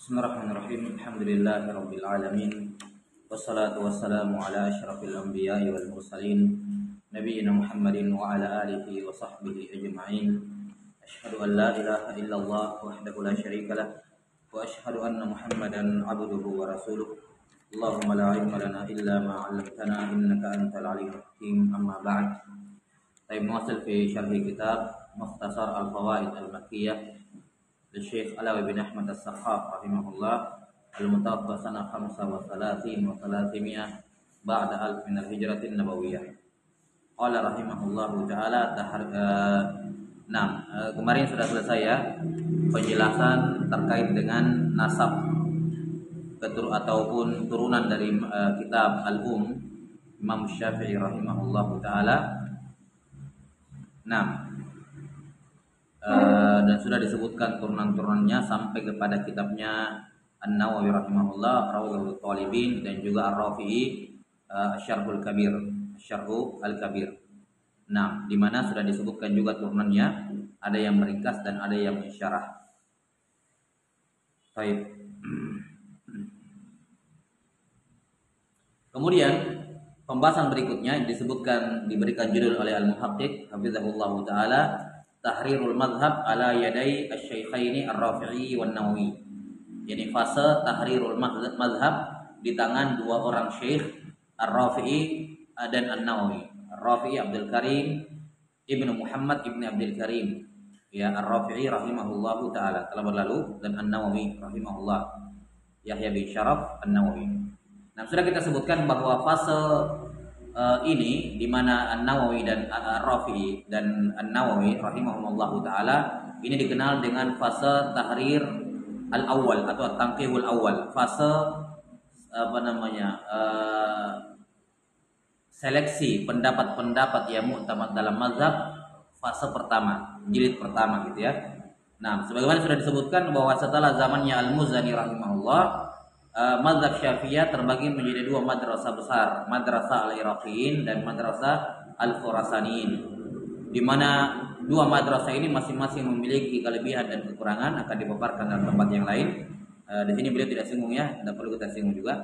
Bismillahirrahmanirrahim. Alhamdulillahirabbil alamin. Wassalatu wassalamu ala asyrafil anbiya'i wal mursalin nabiyina Muhammadin wa ala alihi wa sahbihi ajma'in. Asyhadu an la ilaha illallah wahdahu la syarika lah wa asyhadu anna Muhammadan 'abduhu wa rasuluh. Allahumma la ilma lana illa ma 'allamtana innaka antal alimul hakim. Amma ba'd. Taib muwasil fi syarhi kitab Mukhtasar al-Fawaid al-Makkiyah Syekh Alawi bin Ahmad As-Sakhaf rahimahullah al-mutawaffā sanah 35 wa 300 ba'da alf min al-hijratin nabawiyah. Qala rahimahullahu ta'ala kemarin sudah selesai ya penjelasan terkait dengan nasab ataupun turunan dari kitab Al-Um Imam Syafi'i rahimahullahu ta'ala. Dan sudah disebutkan turunan-turunannya sampai kepada kitabnya An-Nawawi rahimahullah Rawdatul Talibin dan juga Ar-Rafi'i Syarhul Kabir, Syarhu Al-Kabir. Di mana sudah disebutkan juga turunannya, ada yang meringkas dan ada yang mensyarah. Baik. Kemudian pembahasan berikutnya diberikan judul oleh Al-Muhaqqiq hafizahullah taala Tahrirul Madhab ala yadai asy-syaikhaini Ar-Rafi'i wan Nawawi. Jadi fase tahrirul madhab di tangan dua orang syekh Ar-Rafi'i dan An-Nawawi. Ar-Rafi'i Abdul Karim Ibnu Muhammad Ibnu Abdul Karim, ya, Ar-Rafi'i rahimahullahu taala telah berlalu, dan An-Nawawi rahimahullah Yahya bin Syaraf An-Nawawi. Sudah kita sebutkan bahwa fase ini di mana An-Nawawi dan Ar-Rafi'i dan An-Nawawi rahimahumullahu taala ini dikenal dengan fase tahrir al-awwal atau at-tanqihul awal, fase seleksi pendapat-pendapat yang mu'tamad dalam mazhab, fase pertama, jilid pertama gitu ya. Sebagaimana sudah disebutkan bahwa setelah zamannya Al-Muzani rahimahullah, mazhab Syafi'iyah terbagi menjadi dua madrasah besar, madrasah al-Iraqiyin dan madrasah al-Khurasaniyin, di mana dua madrasah ini masing-masing memiliki kelebihan dan kekurangan, akan dipaparkan dalam tempat yang lain. Di sini beliau tidak singgung ya, tidak perlu kita singgung juga.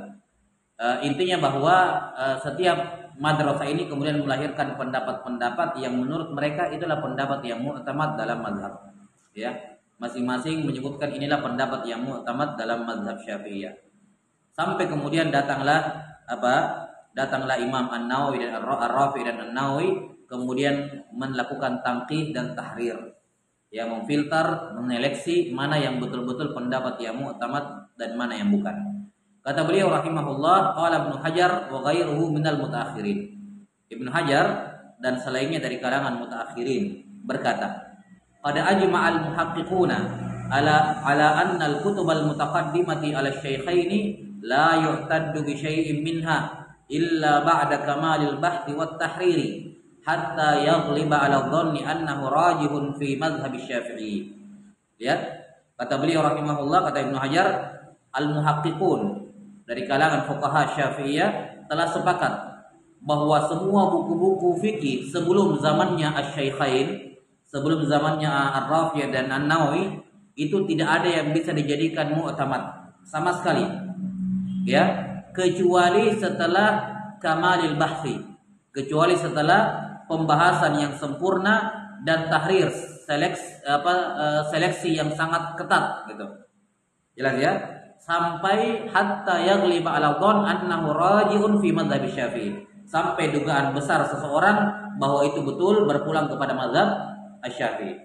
Intinya bahwa setiap madrasah ini kemudian melahirkan pendapat-pendapat yang menurut mereka itulah pendapat yang mu'tamad dalam mazhab. Ya, masing-masing menyebutkan inilah pendapat yang mu'tamad dalam mazhab Syafi'iyah. Sampai kemudian datanglah Imam An-Nawawi dan Ar-Rafi'i dan An-Nawawi kemudian melakukan tangqih dan tahrir, ya, memfilter, menyeleksi mana yang betul-betul pendapat yang mu'tamad dan mana yang bukan. Kata beliau rahimahullah, qala Ibnu Hajar wa ghairuhu minal mutaakhirin. Ibnu Hajar dan selainnya dari kalangan mutaakhirin berkata, qad ajma'al muhaqqiquna ala anna al-kutub al-mutaqaddimati ala asy-syaikhaini la yu'taddu bi syai'in minha illa ba'da kamalil bahthi wat tahriri hatta yaghliba 'ala dhanni annahu rajihun fi madhhab Syafi'i. Lihat, kata beliau rahimahullah, kata Ibnu Hajar, al-muhaqqiqun dari kalangan fuqaha Syafi'iyah telah sepakat bahwa semua buku-buku fikih sebelum zamannya Asy-Syaikhain, sebelum zamannya Ar-Rafi'i dan An-Nawawi, itu tidak ada yang bisa dijadikan mu'tamad sama sekali, ya, kecuali setelah kamalil bahsi, kecuali setelah pembahasan yang sempurna dan tahrir, seleksi yang sangat ketat gitu. Jelas ya? Sampai hatta yaghliba 'ala dhann annahu raji'un fi madzhab Syafi'i. Sampai dugaan besar seseorang bahwa itu betul berpulang kepada mazhab Asy-Syafi'i.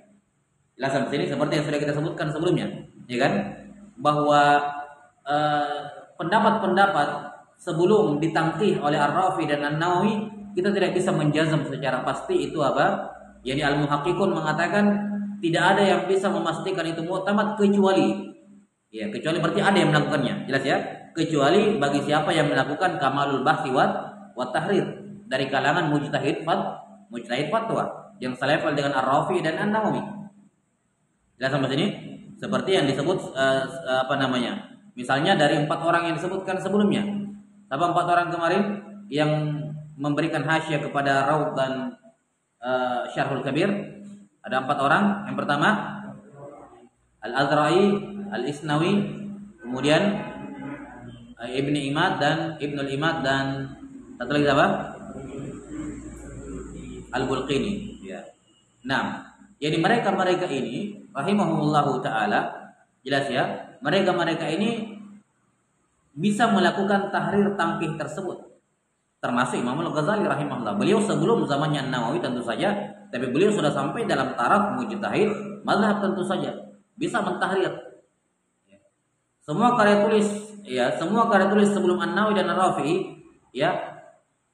Jelas sampai sini seperti yang sudah kita sebutkan sebelumnya, ya kan? Bahwa pendapat-pendapat sebelum ditangqih oleh Ar-Rafi'i dan An-Nawawi kita tidak bisa menjazam secara pasti itu apa. Yani al-muhaqqiqun mengatakan tidak ada yang bisa memastikan itu mu'tamad kecuali berarti ada yang melakukannya. Jelas ya? Kecuali bagi siapa yang melakukan kamalul bahsi wa tahrir dari kalangan mujtahid fatwa yang selevel dengan Ar-Rafi'i dan An-Nawawi. Jelas sampai sini? Seperti yang disebut misalnya dari 4 orang yang disebutkan sebelumnya. Siapa 4 orang kemarin yang memberikan hasyiah kepada Raud dan Syarhul Kabir? Ada 4 orang. Yang pertama Al-Azra'i, Al-Isnawi, kemudian Ibnu Imad dan Ibnul Imad dan satu lagi apa? Al-Bulqini. Ya. Nah, jadi mereka ini rahimahumullahu taala, jelas ya, mereka ini bisa melakukan tahrir tampih tersebut. Termasuk Imam Al-Ghazali rahimahullah. Beliau sebelum zamannya An-Nawawi tentu saja, tapi beliau sudah sampai dalam taraf mujtahid mazhab tentu saja. Bisa mentahrir. Semua karya tulis sebelum An-Nawawi dan Ar-Rafi'i, ya,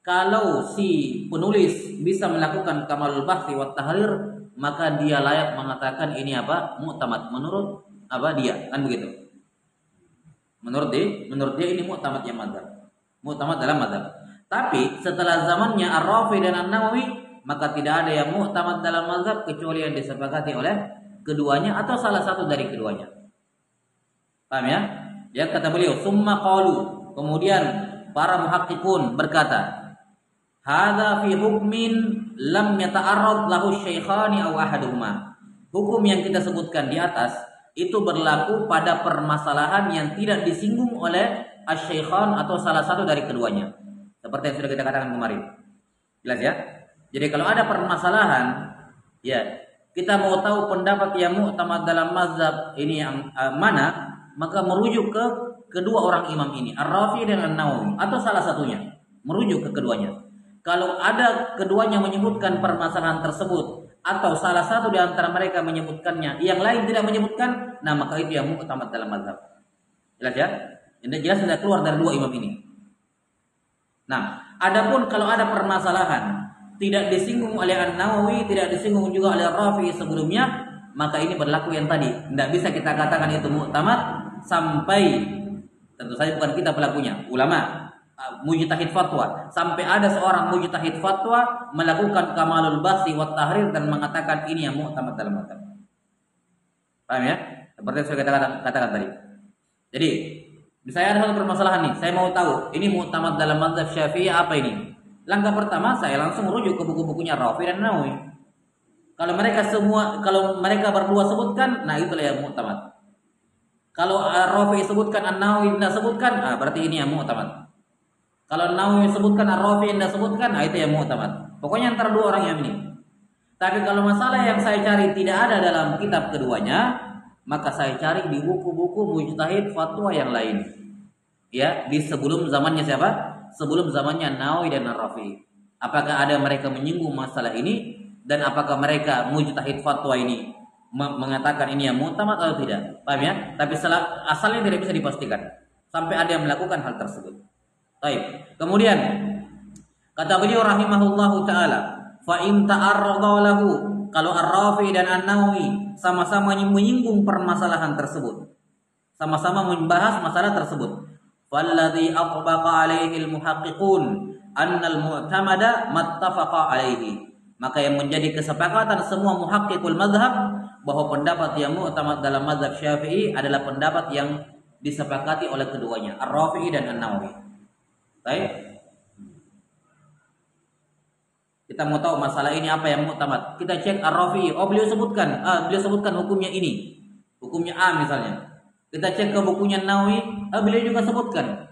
kalau si penulis bisa melakukan kamalul bahthi wa tahrir, maka dia layak mengatakan ini apa? Mu'tamad menurut apa dia, kan begitu. Menurut dia ini mu'tamadnya mazhab. Mu'tamad dalam mazhab. Tapi setelah zamannya Ar-Rafi'i dan An-Nawawi, maka tidak ada yang mu'tamad dalam mazhab kecuali yang disepakati oleh keduanya atau salah satu dari keduanya. Paham ya? Ya, kata beliau, summa qalu, kemudian para muhaqqiqun berkata, hadza fi hukmin lam yata'arrad lahu syaikhani aw ahaduhuma. Hukum yang kita sebutkan di atas itu berlaku pada permasalahan yang tidak disinggung oleh asy-syaikhan atau salah satu dari keduanya. Seperti yang sudah kita katakan kemarin. Jelas ya? Jadi kalau ada permasalahan, ya, kita mau tahu pendapat yang mu'tamad dalam mazhab ini yang mana, maka merujuk ke kedua orang imam ini, Ar-Rafi'i dan An-Nawawi, atau salah satunya, merujuk ke keduanya. Kalau ada keduanya menyebutkan permasalahan tersebut, atau salah satu di antara mereka menyebutkannya, yang lain tidak menyebutkan, nah maka itu yang mu'tamad dalam mazhab. Jelas ya? Ini jelas sudah keluar dari dua imam ini. Nah, adapun kalau ada permasalahan tidak disinggung oleh An-Nawawi, tidak disinggung juga oleh Ar-Rafi'i sebelumnya, maka ini berlaku yang tadi. Tidak bisa kita katakan itu mu'tamad sampai, tentu saja bukan kita pelakunya, ulama, mujtahid fatwa, sampai ada seorang mujtahid fatwa melakukan kamalul bahthi wa tahrir dan mengatakan ini yang mu'tamad dalam mazhab. Paham ya? Seperti yang saya katakan tadi. Jadi, saya ada satu permasalahan nih, saya mau tahu ini mu'tamad dalam mazhab Syafi'i apa ini? Langkah pertama saya langsung merujuk ke buku-bukunya Rafi'i dan Nawawi. Kalau mereka berdua sebutkan, nah itulah yang mu'tamad. Kalau Rafi'i sebutkan, An-Nawawi tidak sebutkan, berarti ini yang mu'tamad. Kalau Nawawi sebutkan, Ar-Rafi'i tidak sebutkan, itu yang mu'tamad. Pokoknya antara dua orang yang ini. Tapi kalau masalah yang saya cari tidak ada dalam kitab keduanya, maka saya cari di buku-buku mujtahid fatwa yang lain. Ya, di sebelum zamannya siapa? Sebelum zamannya Nawawi dan Ar-Rafi'i. Apakah ada mereka menyinggung masalah ini, dan apakah mereka mujtahid fatwa ini mengatakan ini yang mu'tamad atau tidak? Paham ya? Tapi asalnya tidak bisa dipastikan sampai ada yang melakukan hal tersebut. Baik. Kemudian kata beliau rahimahullahu taala, fa in ta'arrada lahu, kalau Ar-Rafi'i dan An-Nawawi sama-sama menyinggung permasalahan tersebut, sama-sama membahas masalah tersebut, falladhi aqbaqa alaihi al-muhaqqiqun anna al-mu'tamada mattafaqa alaihi, maka yang menjadi kesepakatan semua muhaqqiqul mazhab bahwa pendapat yang mu'tamad dalam mazhab Syafi'i adalah pendapat yang disepakati oleh keduanya, Ar-Rafi'i dan An-Nawawi. Baik. Kita mau tahu masalah ini apa yang mu'tamad. Kita cek Ar-Rafi'i, beliau sebutkan hukumnya ini. Hukumnya A misalnya. Kita cek ke bukunya Nawawi, beliau juga sebutkan.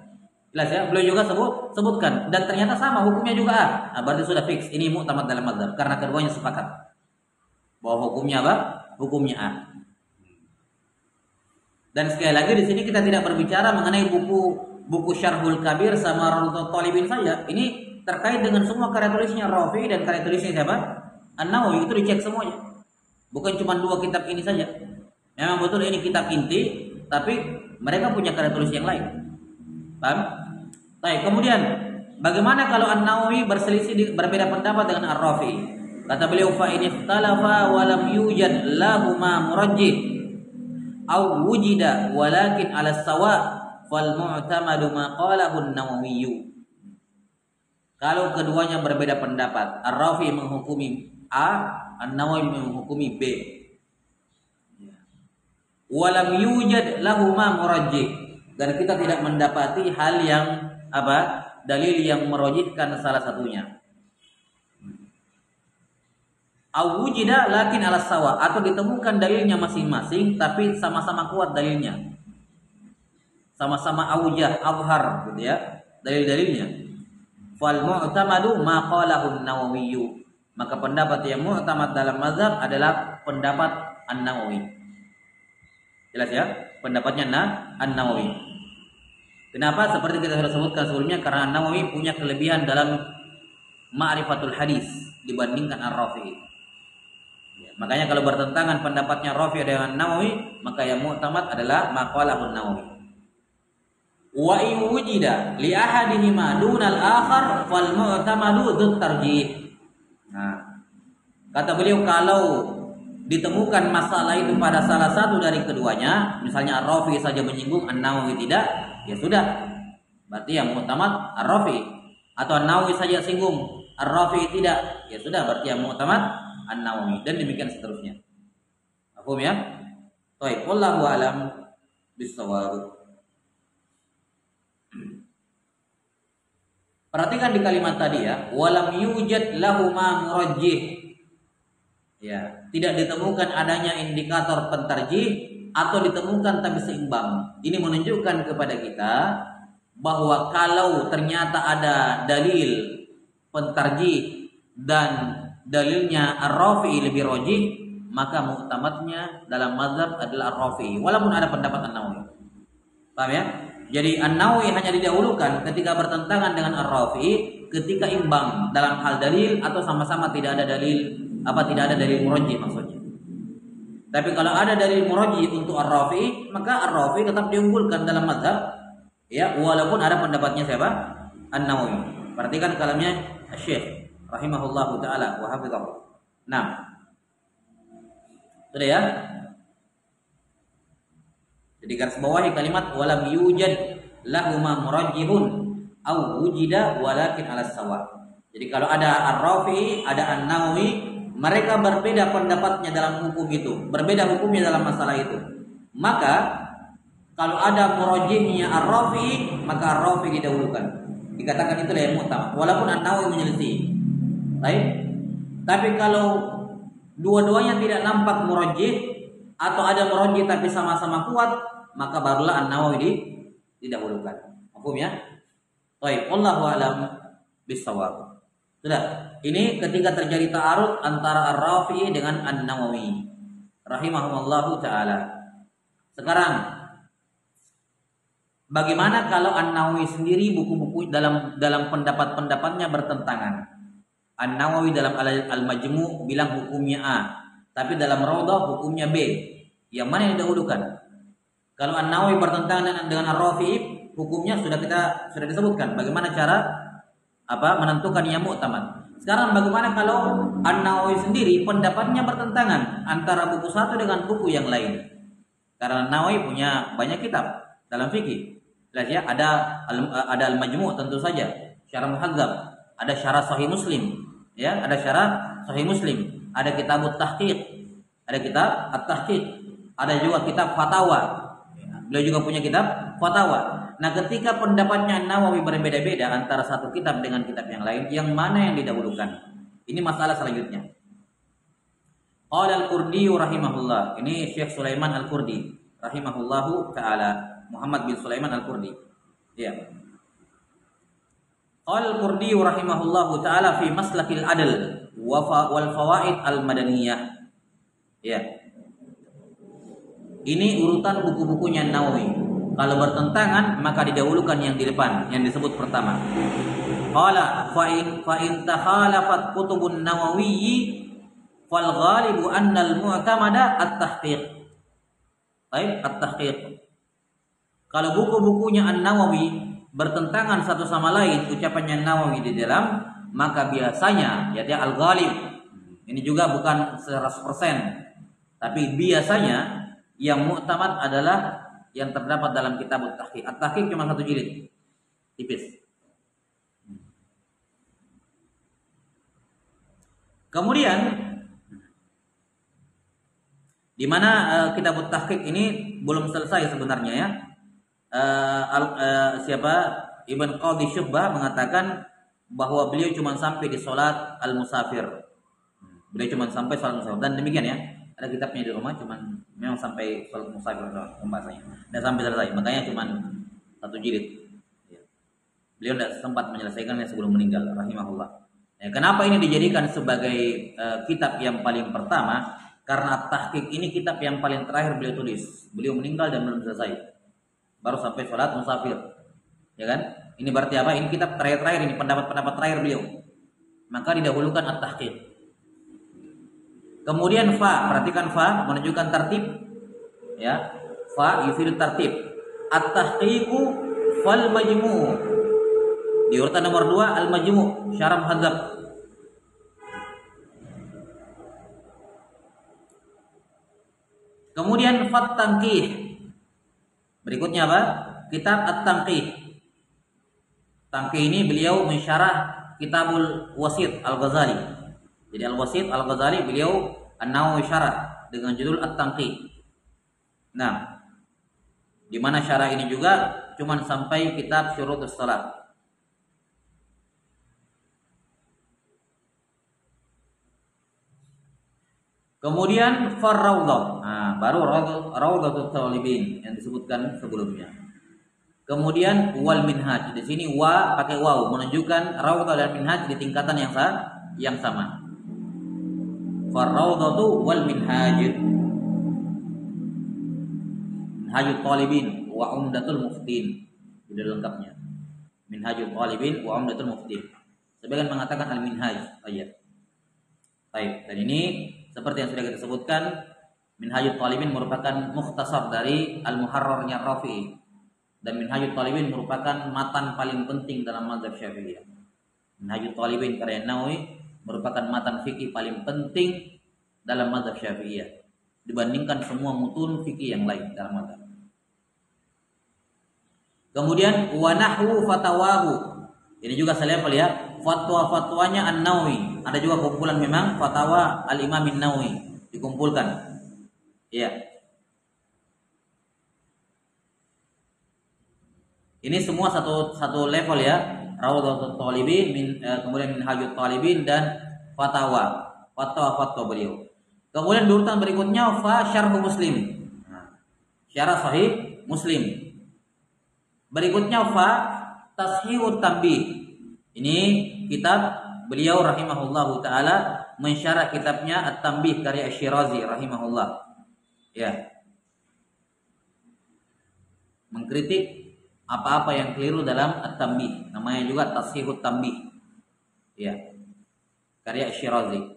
Jelas ya, beliau juga sebutkan dan ternyata sama hukumnya juga A. Berarti sudah fix ini mu'tamad dalam mazhab karena keduanya sepakat bahwa hukumnya apa? Hukumnya A. Dan sekali lagi di sini kita tidak berbicara mengenai buku Syarhul Kabir sama Rawdatul Thalibin saja. Ini terkait dengan semua karya tulisnya Rafi'i dan karya tulisnya siapa? An-Nawawi, itu dicek semuanya. Bukan cuma dua kitab ini saja. Memang betul ini kitab inti, tapi mereka punya karya tulis yang lain. Paham? Baik, kemudian bagaimana kalau An-Nawawi berbeda pendapat dengan Ar-Rafi'i? Kata beliau, fa in ikhtalafa wa lam yujad lahuma murajjih aw wujida walakin ala sawa fal mu'tamadu ma qalahu an-Nawawi. Kalau keduanya berbeda pendapat, Ar-Rafi'i menghukumi A, An-Nawawi menghukumi B. Wa lam yujad lahuma murajjih, dan kita tidak mendapati hal yang dalil yang merojihkan salah satunya. Awujida lakin ala sawa, atau ditemukan dalilnya masing-masing tapi sama-sama kuat dalilnya. sama-sama aujah, azhar gitu ya, dalil-dalilnya. Fal mu'tamadu ma qalahu an-Nawawi. Maka pendapat yang mu'tamad dalam mazhab adalah pendapat An-Nawawi. Jelas ya? Pendapatnya An-Nawawi. Kenapa? Seperti kita sudah sebutkan sebelumnya, karena An-Nawawi punya kelebihan dalam ma'rifatul hadis dibandingkan Ar-Rafi'i. Ya, makanya kalau bertentangan pendapatnya Rafi' dengan Nawawi, maka yang mu'tamad adalah maqalahu Nawawi. Wa in wujida li ahadihima dunal akhar fal mu'tamadu dzut tarjih. Nah, kata beliau kalau ditemukan masalah itu pada salah satu dari keduanya, misalnya Ar-Rafi saja menyinggung, An-Nawawi tidak, ya sudah. Berarti yang mu'tamad Ar-Rafi, atau An-Nawawi saja singgung, Ar-Rafi tidak, ya sudah, berarti yang mu'tamad An-Nawawi, dan demikian seterusnya. Paham ya? Baik, wallahu a'lam bissawab. Perhatikan di kalimat tadi ya, walam yujad lahuma murajjih. Ya, tidak ditemukan adanya indikator pentarjih atau ditemukan tapi seimbang. Ini menunjukkan kepada kita bahwa kalau ternyata ada dalil pentarjih dan dalilnya Ar-Rafi'i lebih rajih, maka mu'tamadnya dalam mazhab adalah Ar-Rafi'i walaupun ada pendapat An-Nawawi. Paham ya? Jadi An-Nawawi hanya didahulukan ketika bertentangan dengan Ar-Rafi'i ketika imbang dalam hal dalil atau sama-sama tidak ada dalil, tidak ada dalil murajjih maksudnya. Tapi kalau ada dalil murajjih untuk Ar-Rafi'i, maka Ar-Rafi'i tetap diunggulkan dalam mazhab ya, walaupun ada pendapatnya siapa? An-Nawawi. Perhatikan kalamnya Syekh rahimahullahu taala wa hafizhahu. Nah. Sudah ya? Jadi garis bawahi kalimat walam yujad lahuma murajjihun au wujida walakin ala sawa. Jadi kalau ada Ar-Rafi'i, ada An-Nawawi, mereka berbeda pendapatnya dalam hukum itu, berbeda hukumnya dalam masalah itu. Maka kalau ada murajjihnya Ar-Rafi'i, maka Ar-Rafi'i didahulukan. Dikatakan itulah yang mu'tamad, walaupun An-Nawawi menyelisih. Baik. Tapi kalau dua-duanya tidak nampak murajjih atau ada murajjih tapi sama-sama kuat, maka barulah An-Nawawi didahulukan. Paham ya? Baik, wallahu a'lam bissawab. Sudah. Ini ketika terjadi ta'arud antara Ar-Rafi'i dengan An-Nawawi rahimahumullahu taala. Sekarang bagaimana kalau An-Nawawi sendiri buku-buku dalam pendapat-pendapatnya bertentangan? An-Nawawi dalam Al-Majmu' bilang hukumnya A, tapi dalam Raudhah hukumnya B. Yang mana yang didahulukan? Kalau An-Nawawi bertentangan dengan Ar-Rafi'i, hukumnya sudah disebutkan. Bagaimana cara menentukan yang mu'tamad? Sekarang bagaimana kalau An-Nawawi sendiri pendapatnya bertentangan antara buku satu dengan buku yang lain? Karena An-Nawawi punya banyak kitab dalam fikih. Jelas ya, ada Al-Majmu' tentu saja, Syarah Muhadzab, ada Syarah Sahih Muslim, ya, ada Syarah Sahih Muslim, ada Kitabut Tahqiq, ada kitab At-Tahqiq, ada juga kitab Fatawa. Beliau juga punya kitab Fatawa. Nah, ketika pendapatnya Nawawi berbeda-beda antara satu kitab dengan kitab yang lain, yang mana yang didahulukan? Ini masalah selanjutnya. Qala Al-Qurdi rahimahullah. Ini Syekh Sulaiman Al-Qurdi rahimahullahu taala, Muhammad bin Sulaiman Al-Qurdi. Ya. Qala Al-Qurdi rahimahullahu taala fi maslakil adl wal fawaid al-madaniyah. Ya. Ini urutan buku-bukunya Nawawi. Kalau bertentangan maka didahulukan yang di depan, yang disebut pertama. Qala fa in takhalafat kutubun Nawawi fal ghalibu anna al-mu'tamada at-tahqiq. Baik, at-tahqiq. Kalau buku-bukunya An-Nawawi bertentangan satu sama lain, ucapannya Nawawi di dalam, maka biasanya ya dia al-ghalib. Ini juga bukan 100%, tapi biasanya yang mu'tamad adalah yang terdapat dalam kitab At-Tahqiq. At-Tahqiq cuma satu jilid, tipis. Kemudian di mana kitab At-Tahqiq ini belum selesai sebenarnya ya. Ibn Qadhi Syubbah mengatakan bahwa beliau cuma sampai di salat al-musafir. Beliau cuma sampai salat musafir, dan demikian ya. Ada kitabnya di rumah, cuman memang sampai salat musafir pembahasannya. Dan sampai selesai. Makanya cuman satu jilid. Ya. Beliau tidak sempat menyelesaikannya sebelum meninggal, rahimahullah. Ya, kenapa ini dijadikan sebagai kitab yang paling pertama? Karena tahqiq ini kitab yang paling terakhir beliau tulis. Beliau meninggal dan belum selesai. Baru sampai sholat musafir. Ya kan? Ini berarti apa? Ini kitab terakhir ini, pendapat-pendapat terakhir beliau. Maka didahulukan at-tahqiq. Kemudian fa, perhatikan fa menunjukkan tertib. Ya. Fa yufidu tertib. At-tahqiqu fal majmu'. Di urutan nomor 2 al-majmu', syarah muhadzab. Kemudian fat tanqih. Berikutnya apa? Kitab at-tanqih. Tanqih ini beliau mensyarah Kitabul Wasit Al-Ghazali. Jadi Al-Wasit Al-Ghazali beliau An-Nawawi syarah dengan judul At-Tanqih. Nah, di mana syarah ini juga cuman sampai kitab Syurutus Shalah. Kemudian Farraudhah. Nah, baru Raudhatul Talibin yang disebutkan sebelumnya. Kemudian wal minhaj. Di sini wa pakai waw menunjukkan raudhah dan minhaj di tingkatan yang sama. Farraudhatu wal minhaj. Minhajut Talibin wa Umdatul Muftin. Sudah lengkapnya. Minhajut Talibin wa Umdatul Muftin. Sebagian mengatakan al-minhaj ayat. Baik, dan ini seperti yang sudah kita sebutkan, Minhajut Talibin merupakan mukhtasar dari Al-Muharrarnya Rafi'i. Dan Minhajut Talibin merupakan matan paling penting dalam mazhab Syafi'iyah. Minhajut Talibin karya Nawawi merupakan matan fikih paling penting dalam mazhab Syafi'iyah dibandingkan semua mutun fikih yang lain dalam mazhab. Kemudian wa nahwu fatawahu. Ini juga selevel ya. Fatwa-fatwanya An-Nawawi. Ada juga kumpulan memang fatwa Al-Imam An-Nawawi dikumpulkan. Iya. Ini semua satu level ya. Raudhatul Talibin, kemudian Minhajut Talibin dan fatwa beliau. Kemudian urutan berikutnya fa syarh Muslim. Syarah sahih Muslim. Berikutnya fa tashihut tanbih. Ini kitab beliau rahimahullahu taala mensyarah kitabnya At-Tanbih karya Asy-Syirazi rahimahullah. Ya. Mengkritik apa-apa yang keliru dalam At-Tanbih. Namanya juga Tashihut Tanbih. Ya. Karya Asy-Syirazi.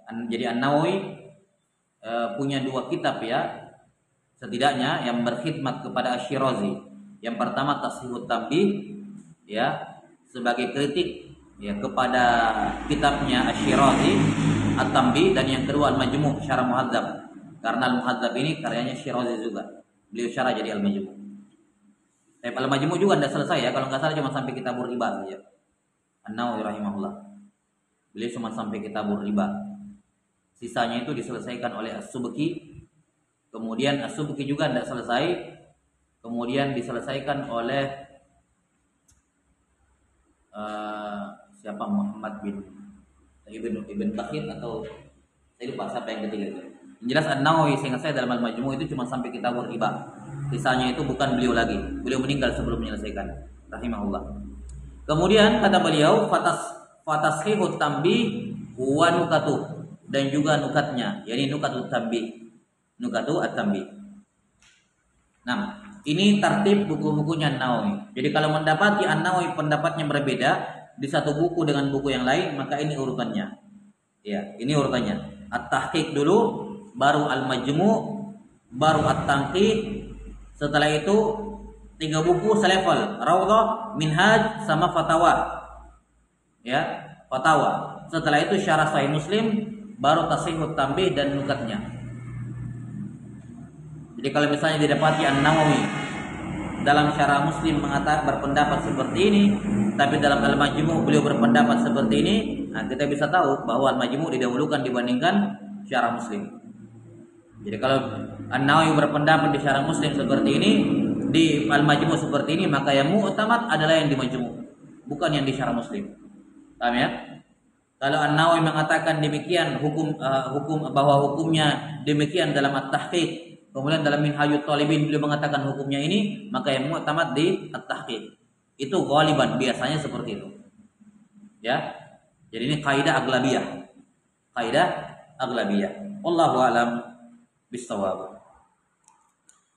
Jadi An-Nawawi punya 2 kitab ya. Setidaknya yang berkhidmat kepada Asy-Syirazi. Yang pertama Tashihut Tanbih ya, sebagai kritik ya kepada kitabnya Asy-Syirazi At-Tanbih, dan yang kedua Al-Majmu' syarah muhadzab. Karena Al-Muhadzab ini karyanya Syirazi juga. Beliau syarah jadi Al-Majmu'. Tapi Al-Majmu' juga tidak selesai ya, kalau nggak salah cuma sampai Kitabur Riba saja. An-Nawawi rahimahullah. Beliau cuma sampai Kitabur Riba. Sisanya itu diselesaikan oleh As-Subki. Kemudian As-Subki juga tidak selesai. Kemudian diselesaikan oleh siapa, Muhammad bin Ibn Takhid atau saya lupa siapa yang ketiga itu. Yang jelas An-Nawawi seingat saya dalam Al-Majmu' itu cuma sampai Kitabur Riba. Sisanya itu bukan beliau lagi. Beliau meninggal sebelum menyelesaikan rahimahullah. Kemudian kata beliau fatashihut tanbih wa nukatuh, dan juga nukatnya, yakni nukatut tanbih. Nukatu at-tanbih. Nah, ini tertib buku-bukunya An-Nawawi. Jadi kalau mendapati An-Nawawi pendapatnya berbeda di satu buku dengan buku yang lain, maka ini urutannya. Ya, ini urutannya. At-Tahqiq dulu, baru Al-Majmu', baru At-Tanqih. Setelah itu 3 buku selevel, Raudhah, Minhaj sama Fatawa. Ya, Fatawa. Setelah itu Syarah Sahih Muslim, baru Tashihut Tanbih dan nukatnya. Jadi kalau misalnya didapati An-Nawawi dalam Syarah Muslim berpendapat seperti ini, tapi dalam Al-Majmu' beliau berpendapat seperti ini, nah kita bisa tahu bahwa Al-Majmu' didahulukan dibandingkan Syarah Muslim. Jadi kalau An-Nawawi berpendapat di Syarah Muslim seperti ini, di Al-Majmu' seperti ini, maka yang mu'tamad adalah yang di Majmu', bukan yang di Syarah Muslim. Paham ya? Kalau An-Nawawi mengatakan demikian, hukum bahwa hukumnya demikian dalam At-Tahqiq, kemudian dalam Minhajut Thalibin beliau mengatakan hukumnya ini, maka yang mu'tamad di at-tahqiq. Itu ghaliban biasanya seperti itu. Ya. Jadi ini kaidah aglabiyah. Kaidah aglabiyah. Wallahu a'lam bis-shawab.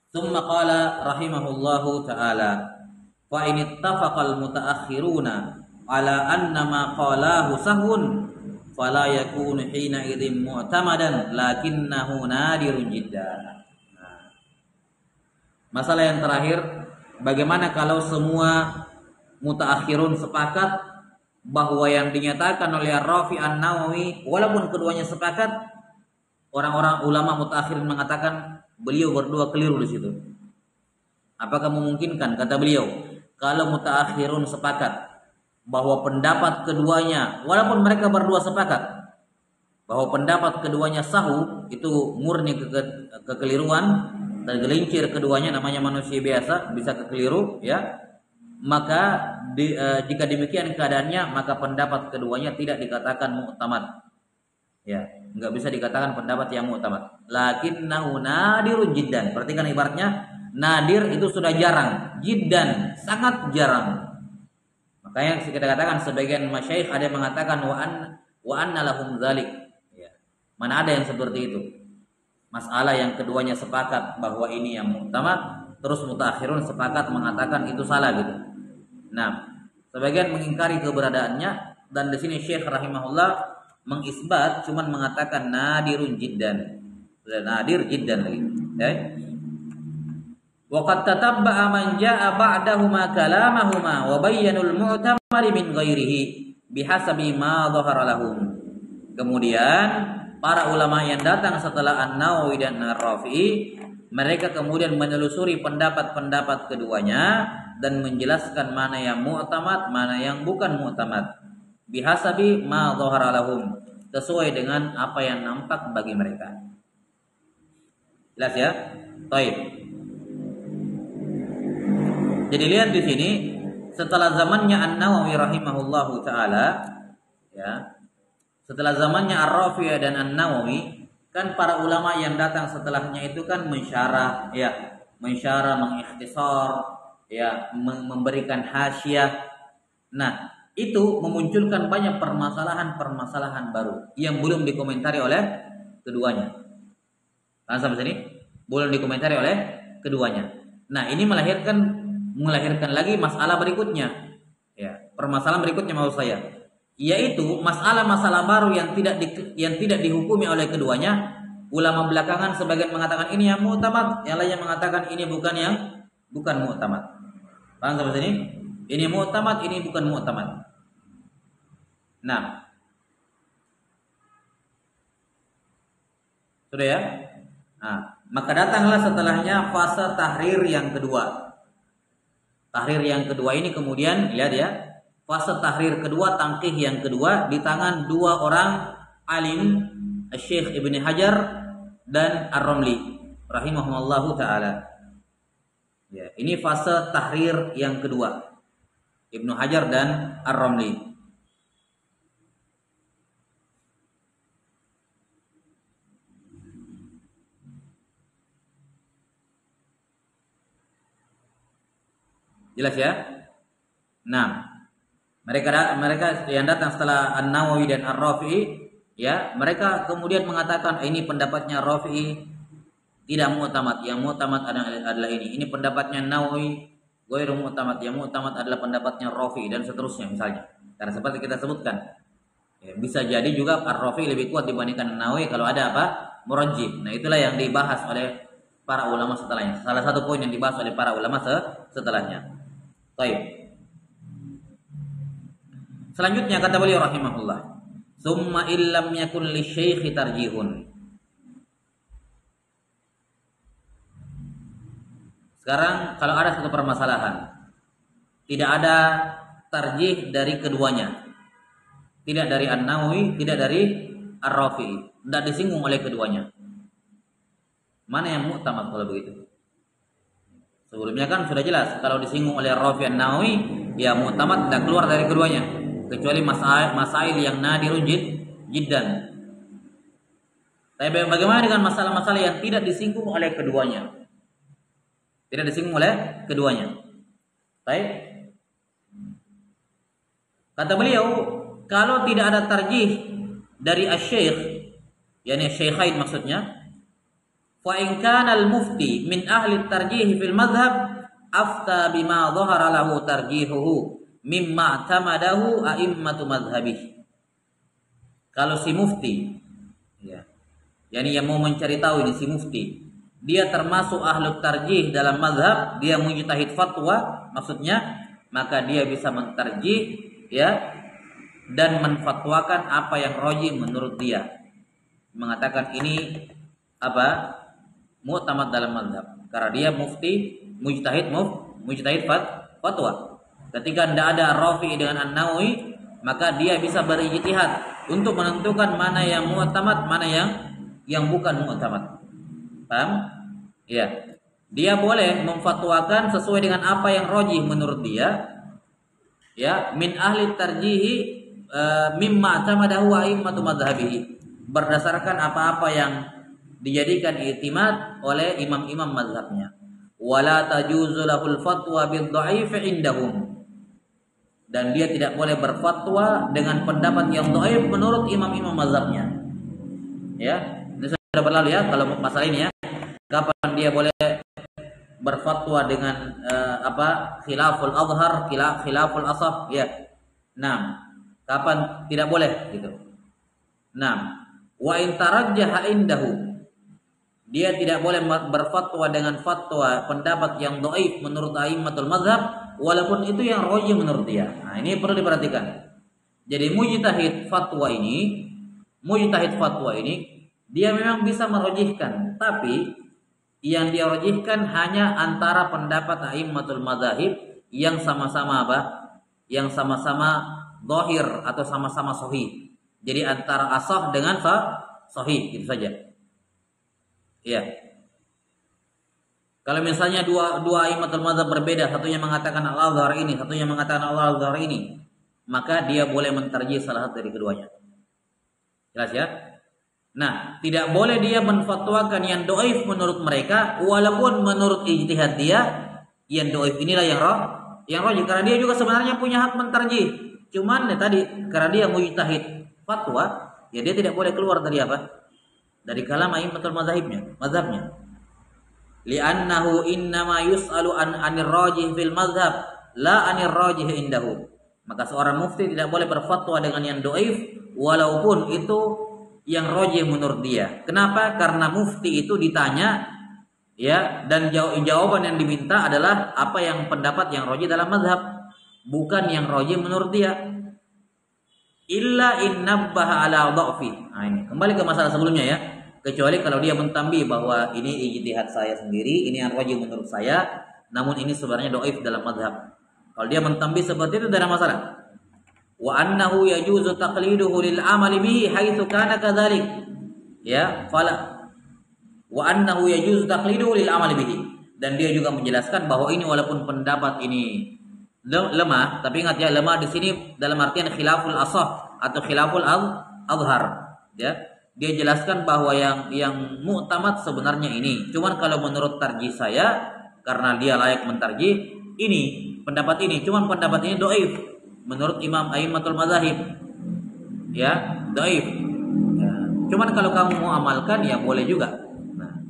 Tsumma qala rahimahullahu ta'ala, fa in ittafaqal mutaakhiruna ala anna ma qalahu sahun fala yakunu hina idzin mu'tamadan lakinnahu nadirun jiddan. Masalah yang terakhir, bagaimana kalau semua mutaakhirun sepakat bahwa yang dinyatakan oleh Ar-Rafi An-Nawawi, walaupun keduanya sepakat, orang-orang ulama mutaakhirin mengatakan beliau berdua keliru di situ. Apakah memungkinkan, kata beliau, kalau mutaakhirun sepakat bahwa pendapat keduanya, walaupun mereka berdua sepakat bahwa pendapat keduanya sahu, itu murni kekeliruan, tergelincir keduanya, namanya manusia biasa, bisa kekeliru, ya. Maka jika demikian keadaannya, maka pendapat keduanya tidak dikatakan mu'tamad. Ya, enggak bisa dikatakan pendapat yang mu'tamad. Lakinnahu nadirun jiddan. Perhatikan ibaratnya, nadir itu sudah jarang, jiddan sangat jarang. Makanya kita katakan sebagian masyayikh ada yang mengatakan wa anna lahum dzalik. Ya. Mana ada yang seperti itu? Masalah yang keduanya sepakat bahwa ini yang mu'tamad, terus mutaakhirun sepakat mengatakan itu salah gitu. Nah, sebagian mengingkari keberadaannya, dan di sini Syekh rahimahullah mengisbat, cuman mengatakan nadirun jiddan. Nadir jiddan lagi. Ya. Wa qad tatabba'a man jaa'a ba'dahuma kalamahuma wa bayyanul mu'tamari min ghairihi bihasabi ma dhahara lahum. Kemudian para ulama yang datang setelah An-Nawawi dan Ar-Rafi'i, mereka kemudian menelusuri pendapat-pendapat keduanya dan menjelaskan mana yang mu'tamad, mana yang bukan mu'tamad. Bihasabi ma dhahara lahum, sesuai dengan apa yang nampak bagi mereka. Jelas ya? Baik. Jadi lihat di sini, setelah zamannya An-Nawawi rahimahullahu taala, ya. Setelah zamannya Ar-Rafi'i dan An-Nawawi, kan para ulama yang datang setelahnya itu kan mensyarah, ya, mengikhtisar, ya, memberikan hasyiah. Nah, itu memunculkan banyak permasalahan baru yang belum dikomentari oleh keduanya. Kan sampai sini belum dikomentari oleh keduanya. Nah, ini melahirkan lagi masalah berikutnya. Ya, permasalahan berikutnya maksud saya, yaitu masalah-masalah baru yang tidak dihukumi oleh keduanya. Ulama belakangan sebagian mengatakan ini yang mu'tamad, yang lainnya mengatakan ini bukan mu'tamad. Paham sampai sini? Ini mu'tamad, ini bukan mu'tamad. Nah, sudah ya? Nah, maka datanglah setelahnya fase tahrir yang kedua. Tahrir yang kedua ini kemudian, lihat ya, fase tahrir kedua, tangkih yang kedua di tangan dua orang alim, Syekh Ibnu Hajar dan Ar-Ramli rahimahumullahu taala. Ya, ini fase tahrir yang kedua, Ibnu Hajar dan Ar-Ramli. Jelas ya? Nah, mereka yang datang setelah An-Nawawi dan Ar-Rafi'i, ya, mereka kemudian mengatakan ini pendapatnya Rafi'i tidak mu'tamad, yang mu'tamad adalah ini. Ini pendapatnya Nawawi, ghairu mu'tamad, yang mu'tamad adalah pendapatnya Rafi'i, dan seterusnya misalnya. Karena seperti kita sebutkan, ya, bisa jadi juga Ar-Rafi'i lebih kuat dibandingkan Nawawi kalau ada apa? Murajjih. Nah, itulah yang dibahas oleh para ulama setelahnya. Salah satu poin yang dibahas oleh para ulama setelahnya. Baik. Selanjutnya kata beliau rahimahullah, summa illam yakun lisyaikhi tarjihun. Sekarang kalau ada satu permasalahan, tidak ada tarjih dari keduanya, tidak dari An-Nawawi, tidak dari Ar-Rafi'i, tidak disinggung oleh keduanya, mana yang mu'tamad kalau begitu? Sebelumnya kan sudah jelas, kalau disinggung oleh Ar-Rafi'i An-Nawawi, ya mu'tamad tidak keluar dari keduanya, kecuali masail yang nadirun jiddan. Tapi bagaimana dengan masalah-masalah yang tidak disinggung oleh keduanya? Tidak disinggung oleh keduanya. Baik. Kata beliau, kalau tidak ada tarjih dari asy-syekh, yakni syaikhain maksudnya, fa in kana al-mufti min ahli tarjih fil madhhab afta bima dhahara lahu tarjihuhu mimma tamadahu a'immatu madhhabih. Kalau si mufti, ya, yakni yang mau mencari tahu ini si mufti, dia termasuk ahlu tarjih dalam madhab, dia mujtahid fatwa, maksudnya, maka dia bisa mentarjih, ya, dan menfatwakan apa yang rajih menurut dia, mengatakan ini apa mu'tamad dalam madhab, karena dia mufti mujtahid fatwa. Ketika tidak ada Rafi'i dengan An-Nawawi, maka dia bisa berijtihad untuk menentukan mana yang mu'tamad, mana yang bukan mu'tamad. Paham? Ya. Dia boleh memfatwakan sesuai dengan apa yang rajih menurut dia. Ya, min ahli tarjihi mimma tamadahu wa immatu madhhabihi. Berdasarkan apa-apa yang dijadikan i'timad oleh imam-imam mazhabnya. Wala tajuzu lahul fatwa bil dhaif indahum. Dan dia tidak boleh berfatwa dengan pendapat yang dhaif menurut imam-imam mazhabnya. Ya, ini sudah berlalu ya kalau masalah ini ya. Kapan dia boleh berfatwa dengan khilaful azhar, khilaful asah, ya. Nah, kapan tidak boleh gitu. Nah, wa in tarajjaha indahu. Dia tidak boleh berfatwa dengan fatwa pendapat yang dhaif menurut a'immatul mazhab walaupun itu yang rajih menurut dia. Nah, ini perlu diperhatikan. Jadi mujtahid fatwa ini dia memang bisa merajihkan, tapi yang dia rajihkan hanya antara pendapat a'immatul madzahib yang sama-sama apa? Yang sama-sama zahir atau sama-sama sahih. Jadi antara asah dengan sahih, itu saja. Ya. Kalau misalnya dua a'immatul madzhab berbeda, satunya mengatakan al-azhar ini, satunya mengatakan al-azhar ini, maka dia boleh mentarjih salah satu dari keduanya. Jelas ya? Nah, tidak boleh dia menfatwakan yang dhaif menurut mereka walaupun menurut ijtihad dia yang dhaif inilah yang rajih, karena dia juga sebenarnya punya hak mentarjih. Cuman ya tadi karena dia mujtahid fatwa, ya dia tidak boleh keluar dari apa? Dari kalam a'immatul mazhabnya. Li'annahu innama yus'alu anir rajih fil mazhab la anir rajih indahu. Maka seorang mufti tidak boleh berfatwa dengan yang dhaif walaupun itu yang rajih menurut dia. Kenapa? Karena mufti itu ditanya, ya, dan jawaban yang diminta adalah apa yang pendapat yang rajih dalam mazhab, bukan yang rajih menurut dia. Illa innabbaha ala dha'fi. Nah, ini kembali ke masalah sebelumnya ya. Kecuali kalau dia mentambi bahwa ini ijtihad saya sendiri, ini yang rajih menurut saya, namun ini sebenarnya dhaif dalam mazhab. Kalau dia mentambi seperti itu tidak ada masalah. Wa annahu yajuzu taqliduhu lil amali bihi haitsu kana kadzalik. Ya, fala. Wa annahu yajuzu taqliduhu lil amali bihi. Dan dia juga menjelaskan bahwa ini walaupun pendapat ini lemah, tapi ingat ya, lemah di sini dalam artian khilaful asah atau khilaful azhar, ya. Dia jelaskan bahwa yang mu'tamad sebenarnya ini. Cuman kalau menurut tarjih saya, karena dia layak mentarjih, ini pendapat ini. Cuman pendapat ini dhaif menurut imam a'immatul madzahib. Ya, dhaif. Ya. Cuman kalau kamu mau amalkan ya boleh juga. Nah,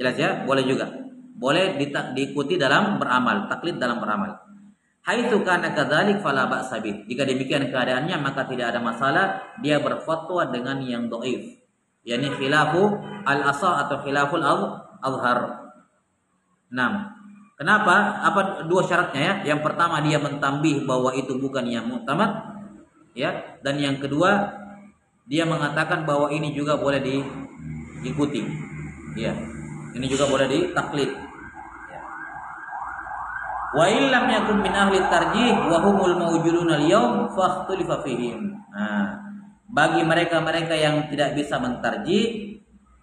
jelas ya, boleh juga. Boleh diikuti dalam beramal, taklid dalam beramal. Haitsu kana kadzalik fala ba'sa bih. Jika demikian keadaannya maka tidak ada masalah dia berfatwa dengan yang dhaif. yakni khilafu al-asah atau khilaful azhar. 6. Kenapa? Apa dua syaratnya ya? Yang pertama dia mentambih bahwa itu bukan yang mu'tamad, ya, dan yang kedua dia mengatakan bahwa ini juga boleh diikuti. Ya. Ini juga boleh ditaklid. Ya. Wa illam yakun min ahli tarjih wa humul mawjudun al-yawm fakhtulifa fihim. Nah, bagi mereka-mereka yang tidak bisa mentarjih,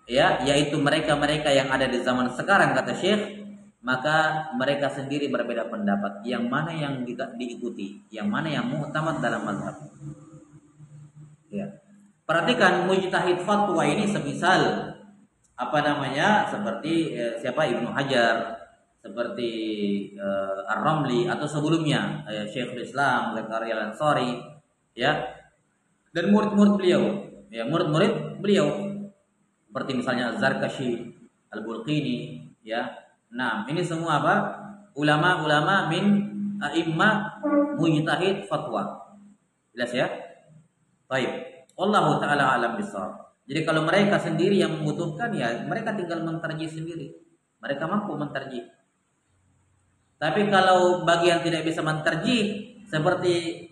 ya, yaitu mereka-mereka yang ada di zaman sekarang kata Syekh, maka mereka sendiri berbeda pendapat yang mana yang diikuti, yang mana yang mu'tamad dalam mazhab. Ya. Perhatikan mujtahid fatwa ini semisal apa namanya seperti siapa Ibnu Hajar, seperti Ar-Ramli atau sebelumnya Syekhul Islam Zakaria Al-Ansari ya, dan murid-murid beliau ya, murid-murid beliau seperti misalnya Az-Zarkashi, Al-Bulqini ya. Nah, ini semua apa? Ulama-ulama min a'immah mujtahid fatwa. Jelas ya? Baik. Wallahu taala alam bisawab. Jadi kalau mereka sendiri yang membutuhkan ya mereka tinggal mentarjih sendiri. Mereka mampu mentarjih. Tapi kalau bagi yang tidak bisa mentarjih seperti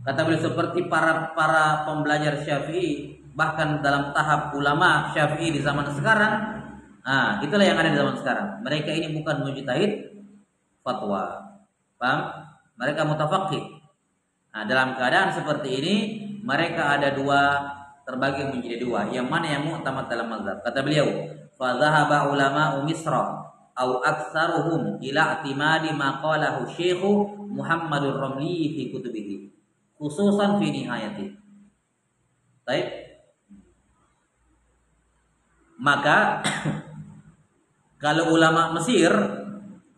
kata beliau seperti para pembelajar Syafi'i, bahkan dalam tahap ulama Syafi'i di zaman sekarang, nah itulah yang ada di zaman sekarang. Mereka ini bukan mujtahid fatwa. Paham? Mereka mutafaqih. Nah, dalam keadaan seperti ini mereka ada dua, terbagi menjadi dua. Yang mana yang mu'tamad dalam mazhab? Kata beliau, fa dhahaba ulama'u Misra au aktsaruhum ila i'timadi ma qalahu Syekh Muhammadur Ramli fi kutubihi, khususan fi nihayati. Baik. Maka kalau ulama Mesir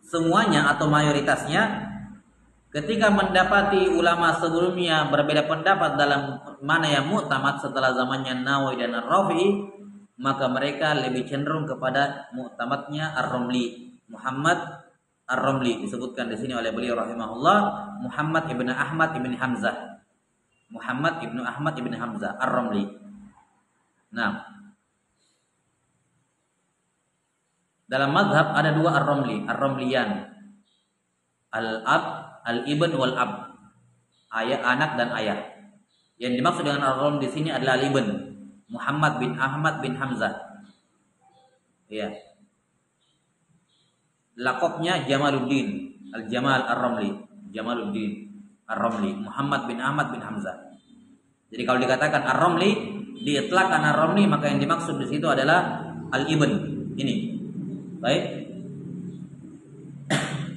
semuanya atau mayoritasnya ketika mendapati ulama sebelumnya berbeda pendapat dalam mana yang mu'tamad setelah zamannya Nawawi dan Ar-Rafi'i, maka mereka lebih cenderung kepada mu'tamadnya Ar-Ramli, Muhammad Ar-Ramli, disebutkan di sini oleh beliau rahimahullah, Muhammad ibn Ahmad ibn Hamzah. Muhammad ibn Ahmad ibn Hamzah Ar-Ramli. Nah, dalam mazhab ada dua Ar-Ramli, Ar-Ramliyan. Al-ab, al-ibn wal ab. Ayah, anak dan ayah. Yang dimaksud dengan Ar-Ramli di sini adalah al-ibn, Muhammad bin Ahmad bin Hamzah. Ya. Laqabnya Jamaluddin, Al-Jamal Ar-Ramli, Jamaluddin Ar-Ramli, Muhammad bin Ahmad bin Hamzah. Jadi kalau dikatakan Ar-Ramli, diitlaqkan Ar-Ramli, maka yang dimaksud di situ adalah al-ibn. Ini. Baik.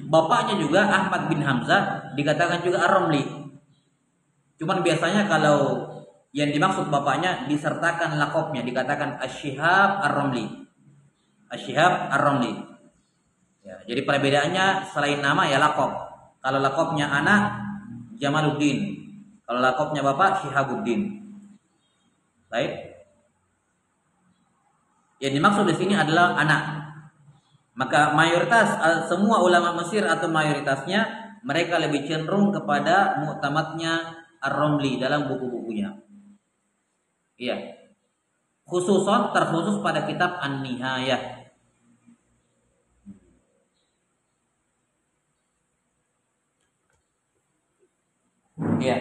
Bapaknya juga Ahmad bin Hamzah dikatakan juga Ar-Ramli. Cuman biasanya kalau yang dimaksud bapaknya disertakan laqabnya, dikatakan Asy-Syihab Ar-Ramli. Asy-Syihab Ar-Ramli. Ya, jadi perbedaannya selain nama ya laqab. Kalau laqabnya anak Jamaluddin, kalau laqabnya bapak Syihabuddin. Baik. Yang dimaksud di sini adalah anak. Maka mayoritas semua ulama Mesir atau mayoritasnya mereka lebih cenderung kepada mu'tamadnya Ar-Ramli dalam buku-bukunya. Iya. Terkhusus pada kitab An-Nihayah. Iya.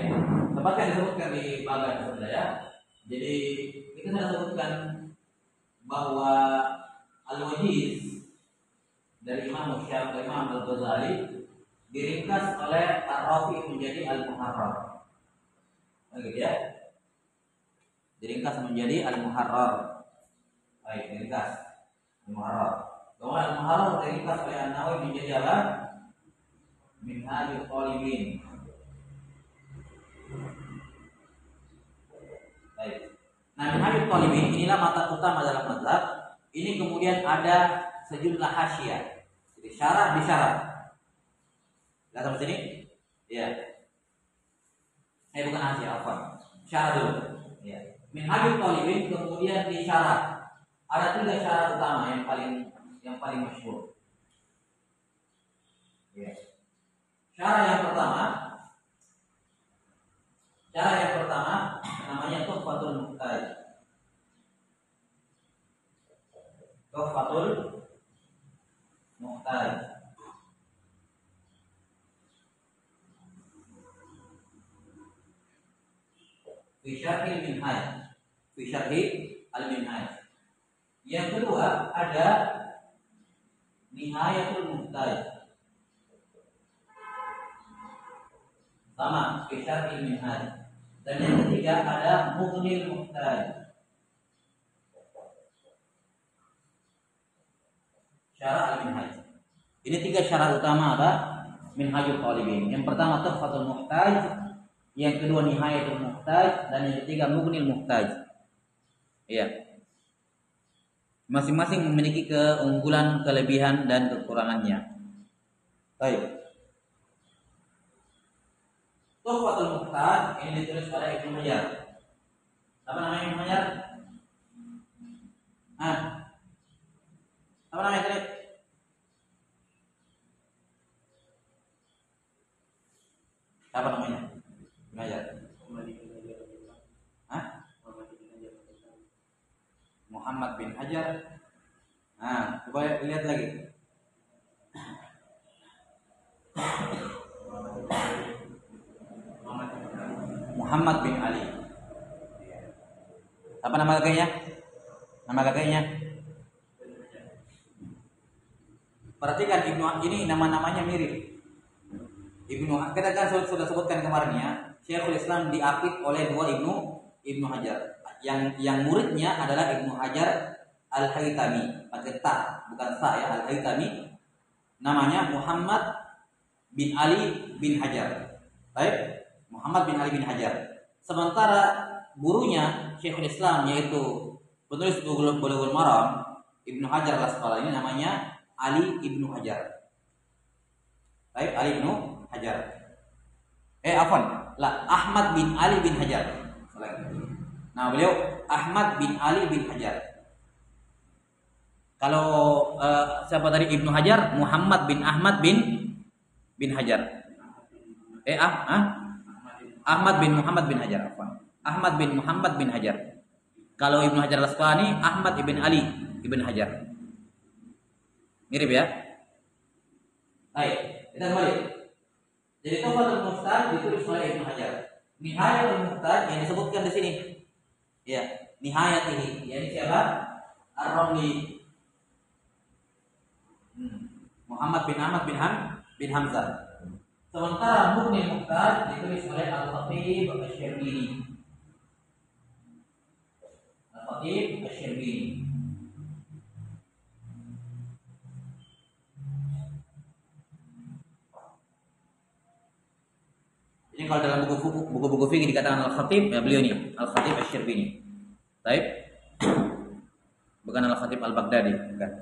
Tempatnya disebutkan di bagian sebelah ya. Jadi kita sudah sebutkan bahwa Al-Wajiz dari Imam Syafi'i, Imam Al-Ghazali diringkas oleh Ar-Rafi menjadi Al-Muharrar. Begitu ya. Diringkas menjadi Al-Muharrar. Baik, diringkas Al-Muharrar. Kemudian Al-Muharrar diringkas oleh An-Nawawi menjadi apa? Minhajul Talibin. Baik. Nah, Minhajul Talibin inilah mata utama dalam mazhab. Ini kemudian ada sejumlah hasyiah. Jadi syarah di syarah. Lihat sampai sini? Iya. Bukan hasyiah, apa? Syarah dulu. Iya. Minhajul Talibin kemudian di syarah. Ada 3 syarah utama yang paling masyhur. Iya. Syarah yang pertama namanya Tuhfatul Muhtaj. Tuhfatul Muhtaj. Fi Syarhil Minhaj. Fi Syarhil Al-Minhaj. Yang kedua ada Nihayatul Muhtaj. Sama, Fi Syarhil Minhaj. Dan yang ketiga ada Mughnil Muhtaj. Syarah Al-Minhaj. Ini 3 syarat utama apa? Minhajul Talibin. Yang pertama Tuhfatul Muhtaj, yang kedua Nihayatul Muhtaj, dan yang ketiga Mughnil Muhtaj. Iya. Masing-masing memiliki keunggulan, kelebihan dan kekurangannya. Baik. Tuhfatul Muhtaj ini ditulis oleh Ibnu Hajar. Apa namanya Ibnu Hajar? Apa namanya tadi? Apa namanya? Ibnu Hajar. Muhammad bin Hajar. Coba lihat lagi. Muhammad bin Ali. Apa nama kakeknya? Nama kakeknya? Perhatikan ini nama-namanya mirip. Kita kan sudah sebutkan kemarin ya. Syekhul Islam diapit oleh dua Ibnu Hajar. Yang muridnya adalah Ibnu Hajar Al-Haytami, pakai ta bukan sa ya, Al-Haytami. Namanya Muhammad bin Ali bin Hajar. Baik, Muhammad bin Ali bin Hajar. Sementara gurunya Syekhul Islam yaitu penulis Bulughul Maram Ibnu Hajar Al-Asqalani namanya Ali Ibnu Hajar. Baik, Ali Ibnu Hajar. Ahmad bin Ali bin Hajar. Nah, beliau Ahmad bin Ali bin Hajar. Kalau siapa tadi Ibnu Hajar, Muhammad bin Ahmad bin Hajar. Ahmad bin Muhammad bin Hajar. Ahmad bin Muhammad bin Hajar. Kalau Ibnu Hajar Al-Asqalani, Ahmad ibn Ali ibn Hajar. Mirip ya? Baik, kita kembali. Jadi Tuhfatul Muhtaj ditulis oleh Ibnu Hajar. Nihayatul Muhtaj yang disebutkan di sini. Ya, nihayat ini. Yani siapa? Ar-Ramli. Muhammad bin Ahmad bin Hamzah. Sementara Mughni Muhtaj ditulis oleh Al-Khatib Asy-Syarbini. Al-Khatib Asy-Syarbini. Ini kalau dalam buku-buku fikih dikatakan Al-Khatib, ya beliau ini Al-Khatib Asy-Syarbini. Baik. Bukan Al-Khatib Al-Baghdadi, bukan.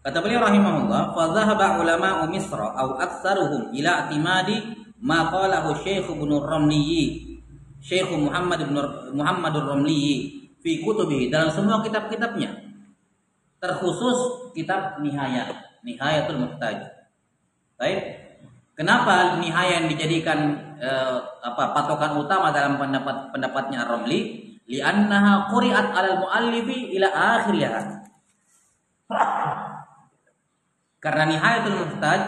Kata beliau rahimahullah, fa dhahaba ulama'u Misra aw aktsaruhum ila i'timadi ma qalahu Syekh Ibnu Ramli, Syekh Muhammadur Ramli fi kutubihi, dalam semua kitab-kitabnya. Terkhusus kitab Nihayatul Muhtaj. Baik. Kenapa Nihayah yang dijadikan patokan utama dalam pendapatnya Ar-Ramli? Li'annaha quri'at 'alal muallifi ila akhiriha. Karena Nihayatul Muhtaj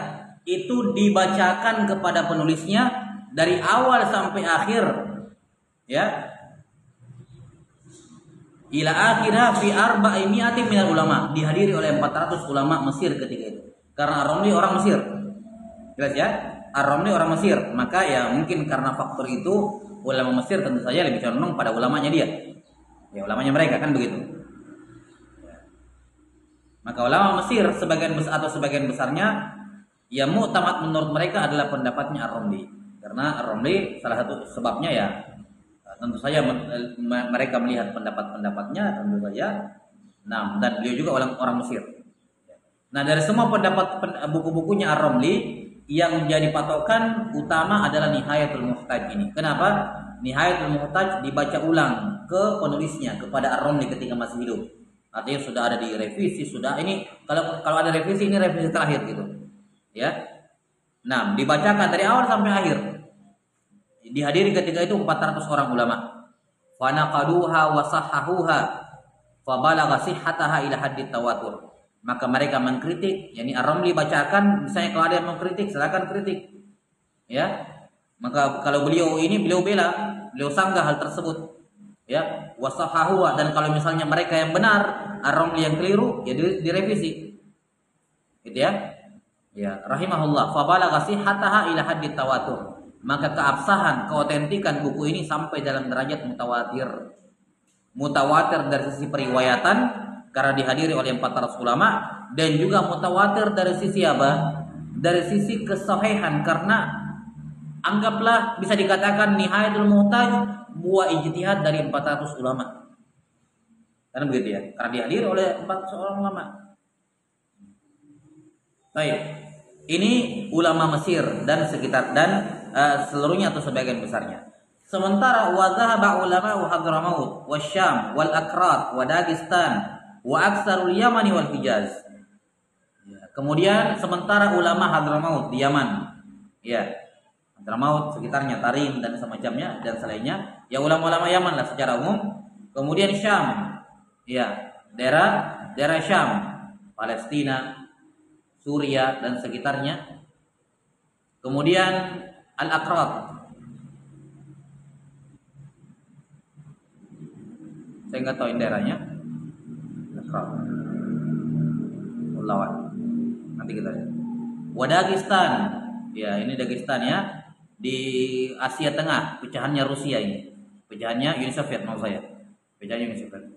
itu dibacakan kepada penulisnya dari awal sampai akhir, ya. Ila akhirah fi 400 minal ulama, dihadiri oleh 400 ulama Mesir ketika itu. Karena Ar-Ramli orang Mesir. Jelas ya? Ar-Ramli orang Mesir, maka ya mungkin karena faktor itu ulama Mesir tentu saja lebih condong pada ulamanya dia. Ya, ulamanya mereka kan begitu. Maka ulama Mesir sebagian besarnya ya mu'tamad menurut mereka adalah pendapatnya Ar-Ramli. Karena Ar-Ramli salah satu sebabnya ya tentu saja mereka melihat pendapat-pendapatnya tentu saja. Nah, dan beliau juga orang Mesir. Nah, dari semua buku-bukunya Ar-Ramli yang menjadi patokan utama adalah Nihayatul Muhtaj ini. Kenapa? Nihayatul Muhtaj dibaca ulang ke penulisnya, kepada Ar-Ramli ketika masih hidup. Artinya sudah ada di revisi, sudah ini kalau ada revisi ini revisi terakhir gitu. Ya. Nah, dibacakan dari awal sampai akhir. Dihadiri ketika itu 400 orang ulama. Fa naqaduha wa sahhahuha fa balagha sihhataha ila haddi tawatur. Maka mereka mengkritik, yakni Ar-Ramli bacakan, misalnya kalau ada yang mengkritik, silakan kritik. Ya. Maka kalau beliau bela, beliau sanggah hal tersebut. Ya, wasahahu, dan kalau misalnya mereka yang benar, ar-ramli yang keliru, ya direvisi. Gitu ya. Ya, rahimahullah, fa balagha sihhataha ila haddi tawatur. Maka keabsahan, keotentikan buku ini sampai dalam derajat mutawatir. Mutawatir dari sisi periwayatan karena dihadiri oleh 400 ulama, dan juga mutawatir dari sisi apa? Dari sisi kesahihan, karena anggaplah bisa dikatakan Nihayatul Muhtaj buah ijtihad dari 400 ulama. Karena begitu ya, karena dihadiri oleh 400 orang ulama. Baik. Ini ulama Mesir dan sekitar dan seluruhnya atau sebagian besarnya. Sementara wa dhahaba ulama wa Hadramaut wa Syam wal Akrat wa Dagestan wa aksarul Yamani wal Hijaz. Ya, kemudian sementara ulama Hadramaut di Yaman, ya, Hadramaut sekitarnya, Tarim dan semacamnya dan selainnya, ya ulama-ulama Yaman lah secara umum. Kemudian Syam, ya, daerah Syam, Palestina, Suria dan sekitarnya. Kemudian Al-Aqrat. Saya nggak tahu daerahnya. Al-Aqrat. Lawan. Nanti kita lihat. Dagestan. Ya, ini Dagestan ya. Di Asia Tengah, pecahannya Rusia ini. Pecahannya Uni Soviet maksud saya. Pecahannya Uni Soviet.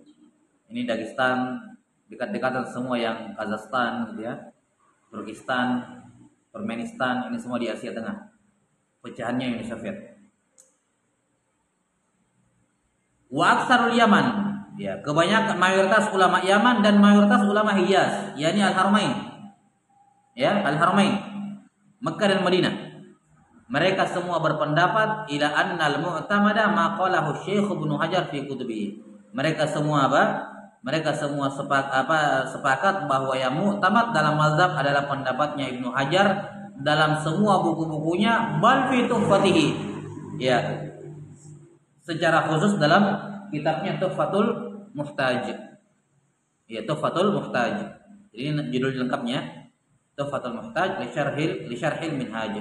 Ini Dagestan, dekat-dekatan semua yang Kazakhstan gitu ya. Turkistan, Turkmenistan, ini semua di Asia Tengah. Pecahannya Uni Soviet. Wa aksarul Yaman, ya, kebanyakan mayoritas ulama Yaman dan mayoritas ulama Hijaz, yakni Al-Haramain. Ya, Al-Haramain, Mekah dan Madinah. Mereka semua berpendapat ila annal mu'tamada ma qalahu Syekh Ibnu Hajar fi kutubihi. Mereka semua apa? Mereka semua sepakat bahwa yang mu'tamad dalam mazhab adalah pendapatnya Ibnu Hajar dalam semua buku-bukunya, bal fi tuhfatihi. Ya. Secara khusus dalam kitabnya Tuhfatul Muhtaj. Ya, Tuhfatul Muhtaj. Ini judul lengkapnya Tuhfatul Muhtaj li syarhil minhaj.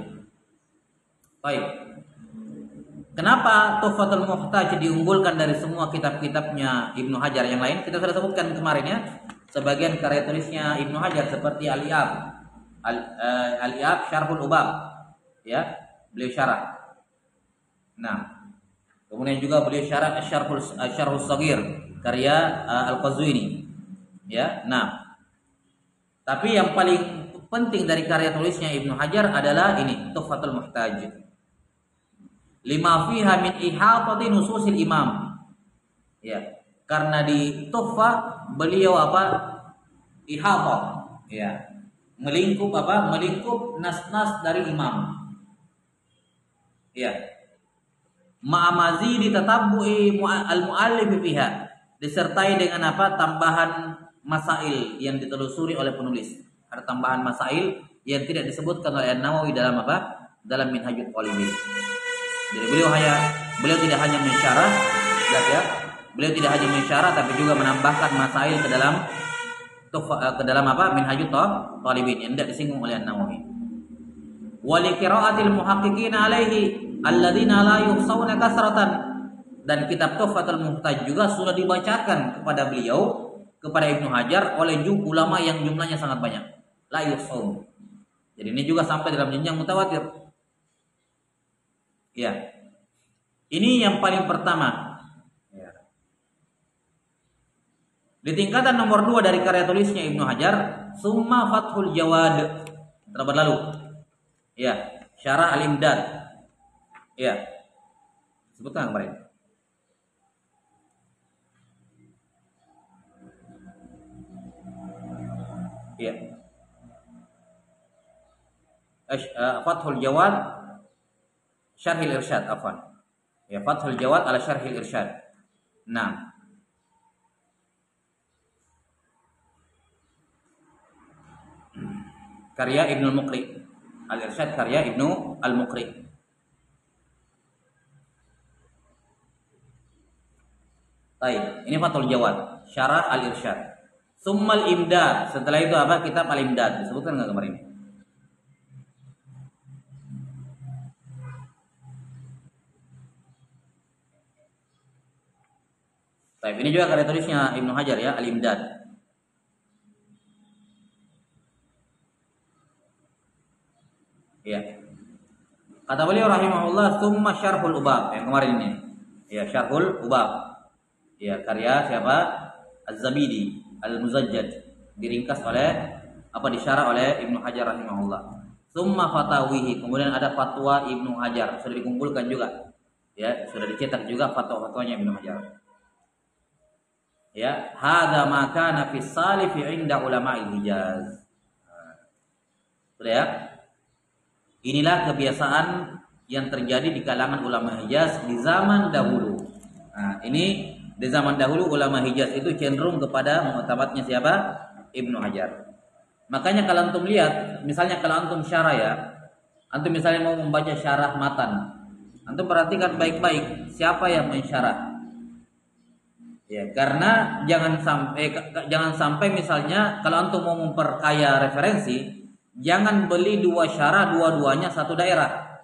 Baik. Kenapa Tuhfatul Muhtaj diunggulkan dari semua kitab-kitabnya Ibnu Hajar yang lain? Kita sudah sebutkan kemarin ya. Sebagian karya tulisnya Ibnu Hajar seperti Al-I'ab, Al-I'ab Syarhul Ubab. Ya, beliau syarah. Nah, kemudian juga beliau syarah Syarhus Shaghir karya Al-Qazwini. Ya, nah. Tapi yang paling penting dari karya tulisnya Ibnu Hajar adalah ini, Tuhfatul Muhtaj. Lima fiha min ihatati nususil imam. Ya, karena di Tuhfah beliau ihatah, ya. Melingkup Melingkup nas-nas dari imam. Ya. Ma'amazi ditatabbu'i al-muallif fiha, disertai dengan tambahan masail yang ditelusuri oleh penulis. Ada tambahan masail yang tidak disebutkan oleh An-Nawawi dalam dalam Minhajul Talibin. Jadi beliau tidak hanya mensyarah, ya. Beliau tidak hanya mensyarah tapi juga menambahkan masail ke dalam Minhajul Talibin yang tidak disinggung oleh An-Nawawi. Wa li qira'atil muhaqqiqin alaihi alladzina la yuhsawna kasratan, dan kitab Tuhfatul Muhtaj juga sudah dibacakan kepada beliau, kepada Ibnu Hajar oleh ulama yang jumlahnya sangat banyak. La yuhsawn. Jadi ini juga sampai dalam jenjang mutawatir. Ya. Ini yang paling pertama. Ya. Di tingkatan nomor 2 dari karya tulisnya Ibnu Hajar, Summa Fathul Jawad. Telah berlalu. Ya, Syarah Al-Imdad. Ya. Sebutkan kemarin. Ya. Fathul Jawad Syarhil Irsyad, afwan. Ya, Fathul Jawad ala Syarhil Irsyad. Nah. Karya Ibnu Al-Muqri. Al-Irsyad karya Ibnu Al-Muqri. Baik, ini Fathul Jawad, Syarah Al-Irsyad. Summal Imdad, setelah itu kitab Al-Imdad. Disebutkan enggak kemarin? Baik, ini juga karya tulisnya Ibnu Hajar ya, Al-Imdad. Ya. Kata beliau rahimahullah, "Tsumma syarhul ubab." Yang kemarin ini. Ya, syarhul ubab. Ya, karya siapa? Az-Zabidi, Al-Muzajjad. Diringkas oleh disyarah oleh Ibnu Hajar rahimahullah. Tsumma fatawihi, kemudian ada fatwa Ibnu Hajar, sudah dikumpulkan juga. Ya, sudah dicetak juga fatwa-fatwanya Ibnu Hajar. Ya, hadza ma kana fi salif 'inda ulama'il Hijaz. Sudah ya? Inilah kebiasaan yang terjadi di kalangan ulama Hijaz di zaman dahulu. Nah, ini di zaman dahulu ulama Hijaz itu cenderung kepada mengutamatnya siapa? Ibnu Hajar. Makanya kalau antum lihat, misalnya kalau antum syarah ya, antum misalnya mau membaca syarah matan, antum perhatikan baik-baik siapa yang mensyarah. Ya, karena jangan sampai misalnya kalau antum mau memperkaya referensi, jangan beli dua syarah dua-duanya satu daerah.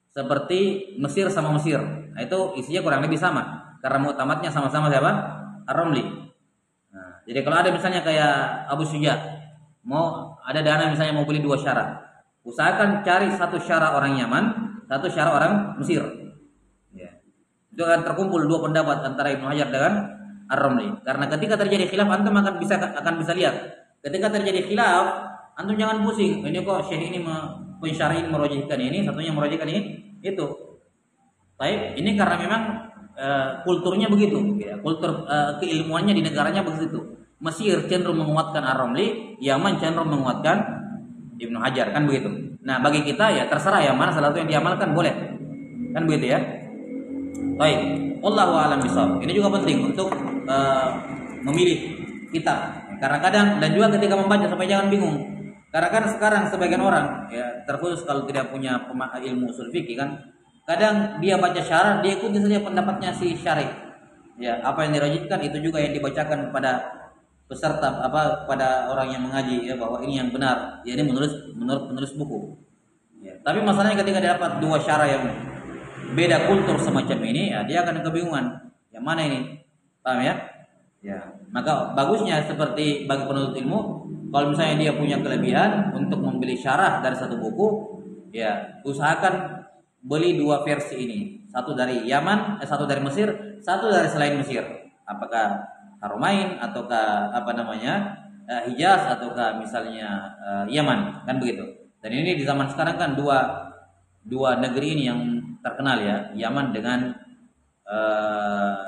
Seperti Mesir sama Mesir. Nah, itu isinya kurang lebih sama karena muktamadnya sama-sama siapa? Ar-Ramli. Nah, jadi kalau ada misalnya kayak Abu Syuja, mau ada dana misalnya mau beli dua syarah, usahakan cari satu syarah orang Yaman, satu syarah orang Mesir. Itu akan terkumpul dua pendapat antara Ibnu Hajar dengan Ar-Ramli. Karena ketika terjadi khilaf antum akan bisa lihat. Ketika terjadi khilaf, antum jangan pusing. Ini kok syekh ini pensyarih merojihkan ini, satunya merojihkan ini, itu. Baik, ini karena memang kulturnya begitu, ya. Kultur keilmuannya di negaranya begitu. Mesir cenderung menguatkan Ar-Ramli, Yaman cenderung menguatkan Ibnu Hajar, kan begitu. Nah, bagi kita ya terserah ya mana salah satu yang diamalkan boleh. Kan begitu ya. Baik, wallahu a'lam bishawab. Ini juga penting untuk memilih kitab. Karena kadang dan juga ketika membaca supaya jangan bingung. Karena kan sekarang sebagian orang ya terkhusus kalau tidak punya ilmu usul fikih kan, kadang dia baca syarah dia ikuti saja pendapatnya si syarih. Ya, apa yang dirajitkan itu juga yang dibacakan pada peserta pada orang yang mengaji ya bahwa ini yang benar. Ya, ini menurut penulis buku. Ya, tapi masalahnya ketika dia dapat dua syarah yang beda kultur semacam ini, ya dia akan kebingungan. Yang mana ini? Paham ya? Ya, maka bagusnya seperti bagi penuntut ilmu, kalau misalnya dia punya kelebihan untuk membeli syarah dari satu buku, ya usahakan beli dua versi ini. Satu dari Yaman, satu dari Mesir, satu dari selain Mesir. Apakah Haramain ataukah Hijaz ataukah misalnya Yaman, kan begitu. Dan ini di zaman sekarang kan dua negeri ini yang terkenal ya, Yaman dengan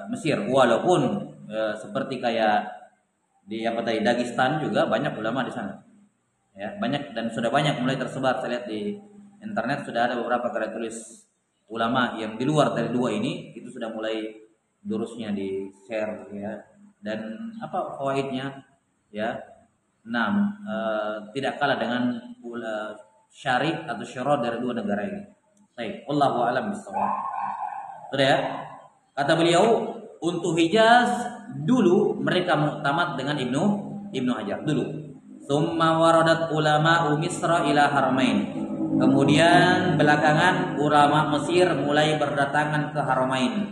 Mesir. Walaupun seperti kayak di Dagestan juga banyak ulama di sana. Ya, banyak dan sudah banyak mulai tersebar. Saya lihat di internet sudah ada beberapa karya tulis ulama yang di luar dari dua ini itu sudah mulai durusnya di share ya. Dan fawaidnya ya. Tidak kalah dengan syarih atau syarah dari dua negara ini. Baik, wallahu a'lam bishawab. Sudah ya? Kata beliau, untuk Hijaz dulu mereka muktamad dengan Ibnu Hajar dulu. Tsumma waradat ulama Misra ila Haramain. Kemudian belakangan ulama Mesir mulai berdatangan ke Haramain.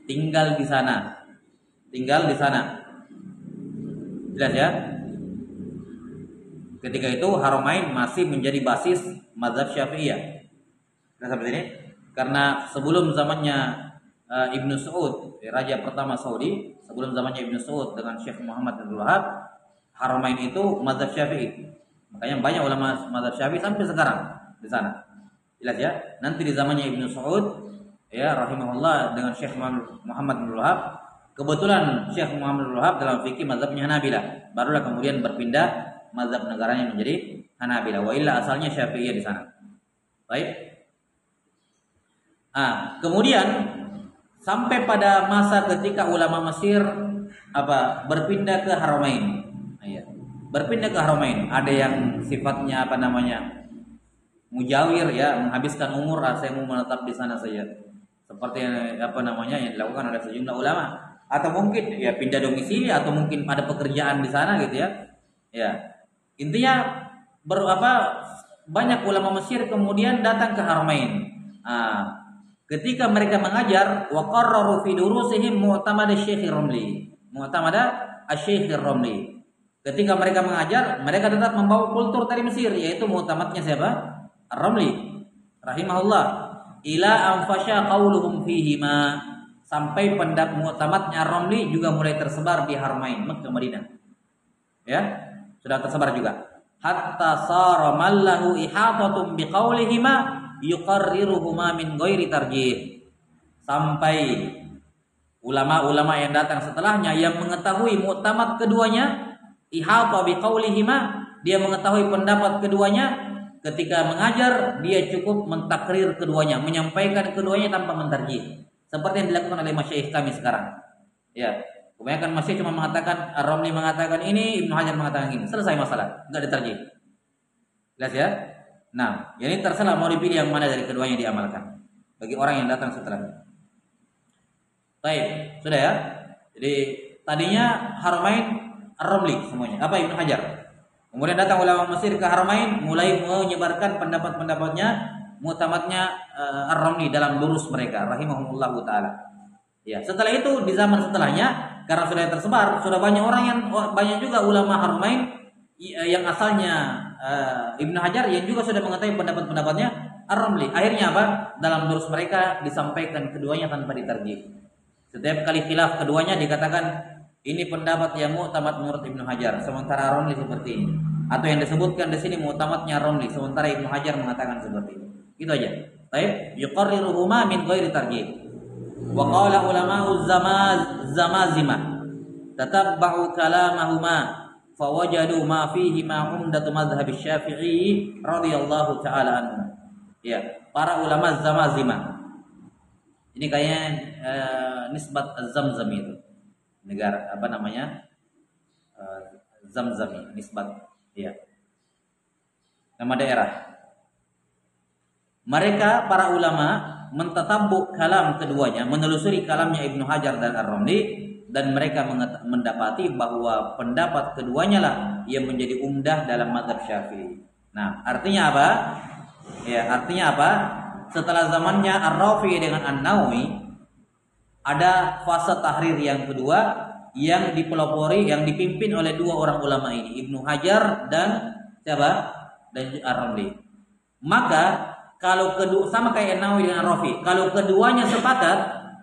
Tinggal di sana. Jelas ya? Ketika itu Haramain masih menjadi basis mazhab Syafi'iyah. Nah, sampai sini karena sebelum zamannya Ibnu Saud, raja pertama Saudi, sebelum zamannya Ibnu Saud dengan Syekh Muhammad bin Abdul Wahab, Haramain itu mazhab Syafi'i. Makanya banyak ulama mazhab Syafi'i sampai sekarang di sana. Jelas ya? Nanti di zamannya Ibnu Saud ya rahimahullah dengan Syekh Muhammad bin Abdul Wahab, kebetulan Syekh Muhammad bin Abdul Wahab dalam fikih mazhabnya Hanabilah. Barulah kemudian berpindah mazhab negaranya menjadi Hanabilah. Wa illa asalnya Syafi'iyah di sana. Baik. Kemudian sampai pada masa ketika ulama Mesir berpindah ke Haramain. Berpindah ke Haramain. Ada yang sifatnya mujawir ya, menghabiskan umur saya mau menetap di sana saja. Seperti yang dilakukan oleh sejumlah ulama, atau mungkin ya pindah domisili atau mungkin pada pekerjaan di sana gitu ya. Ya. Intinya banyak ulama Mesir kemudian datang ke Haramain. ketika mereka mengajar wa qarraru fi durusihim mu'tamad Syekh Romli. Mu'tamad Syekh Romli. Ketika mereka mengajar, mereka tetap membawa kultur dari Mesir, yaitu mu'tamadnya siapa? Ar-Romli rahimahullah. Ila anfasha qauluhum fihima, sampai pendapat mu'tamadnya Ar-Romli juga mulai tersebar di Haramain Makkah Madinah. Ya, sudah tersebar juga. Hatta sara mallahu ihatatun biqaulihima yuqarriruhuma min ghairi tarjih. Sampai ulama-ulama yang datang setelahnya yang mengetahui mu'tamad keduanya, ihata biqaulihima, dia mengetahui pendapat keduanya, ketika mengajar dia cukup mentakrir keduanya, menyampaikan keduanya tanpa mentarjih. Seperti yang dilakukan oleh masyayikh kami sekarang. Ya, kebanyakan masyayikh cuma mengatakan Ar-Romli mengatakan ini, Ibnu Hajar mengatakan ini, selesai masalah, enggak ditarjih. Jelas ya? Nah, ini terserah mau dipilih yang mana dari keduanya diamalkan bagi orang yang datang setelahnya. Baik, sudah ya. Jadi tadinya Haramain Ar-Romli semuanya. Apa Ibnu Hajar? Kemudian datang ulama Mesir ke Haramain, mulai menyebarkan pendapat-pendapatnya, mu'tamadnya Ar-Romli dalam lurus mereka rahimahumullahu taala. Ya, setelah itu di zaman setelahnya karena sudah tersebar, sudah banyak juga ulama Haramain yang asalnya Ibnu Hajar yang juga sudah mengetahui pendapat-pendapatnya Ar-Romli. Akhirnya apa? Dalam lurus mereka disampaikan keduanya tanpa ditarjih. Setiap kali khilaf keduanya dikatakan ini pendapat yang mu'tamad menurut Ibnu Hajar, sementara Ar-Romli seperti ini. Atau yang disebutkan di sini mu'tamadnya Ar-Romli, sementara Ibnu Hajar mengatakan seperti ini. Itu aja. Baik, yuqarriruhuma min ghairi tarjih. Wa qala ulama'u zamazimah tatabba'u kalamahuma fawajadu ma fihi ma umdatu madhhab Syafi'i radhiyallahu taala anhu. Ya, para ulama zamazimah. Ini kayaknya nisbat az-Zamzam itu. Negara apa namanya? Zamzami, nisbat, ya. Nama daerah. Mereka para ulama mentatabbuk kalam keduanya, menelusuri kalamnya Ibnu Hajar dan Ar-Romli, dan mereka mendapati bahwa pendapat keduanya lah yang menjadi umdah dalam mazhab Syafi'i. Nah, artinya apa? Ya, artinya apa? Setelah zamannya Ar-Rafi'i dengan An-Nawawi, ada fase tahrir yang kedua yang dipelopori, yang dipimpin oleh dua orang ulama ini, Ibnu Hajar dan siapa? Dan Ar-Romli. Maka kalau kedua sama kayak An-Nawawi dengan Ar-Rafi'i, kalau keduanya sepakat,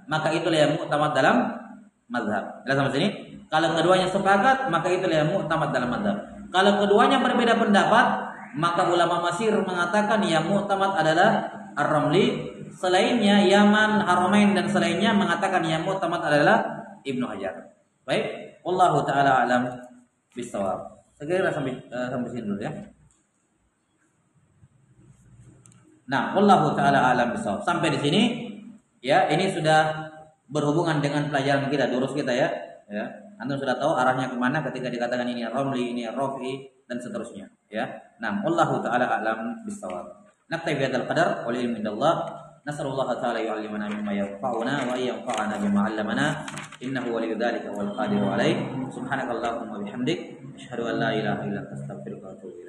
maka itulah yang mu'tamad dalam mazhab. Jelas sampai sini? Kalau keduanya sepakat, maka itulah yang mu'tamad dalam mazhab. Kalau keduanya berbeda pendapat, maka ulama Mesir mengatakan yang mu'tamad adalah Ar-Romli. Selainnya Yaman, Haramain dan selainnya mengatakan yang mu'tamad adalah Ibnu Hajar. Baik, wallahu taala alam bisawab. Segera sampai sini dulu ya. Nah, wallahu taala alam bisawab. Sampai di sini ya, ini sudah berhubungan dengan pelajaran kita, durus kita ya. Ya, Anda sudah tahu arahnya kemana ketika dikatakan ini Ar-Romli, ini Ar-Rafi'i dan seterusnya ya. Nah, wallahu taala alam bisawab. Naktabi hadzal qadar wa ilmu indallah. Nasallallahu ta'ala yu'allimana mimma yanfa'una wa yanfa'ana bima 'allamana innahu waliyyu dzalika wal qadiru 'alaihi subhanakallahumma wa bihamdik asyhadu an la ilaha illa anta astaghfiruka wa atubu ilaik.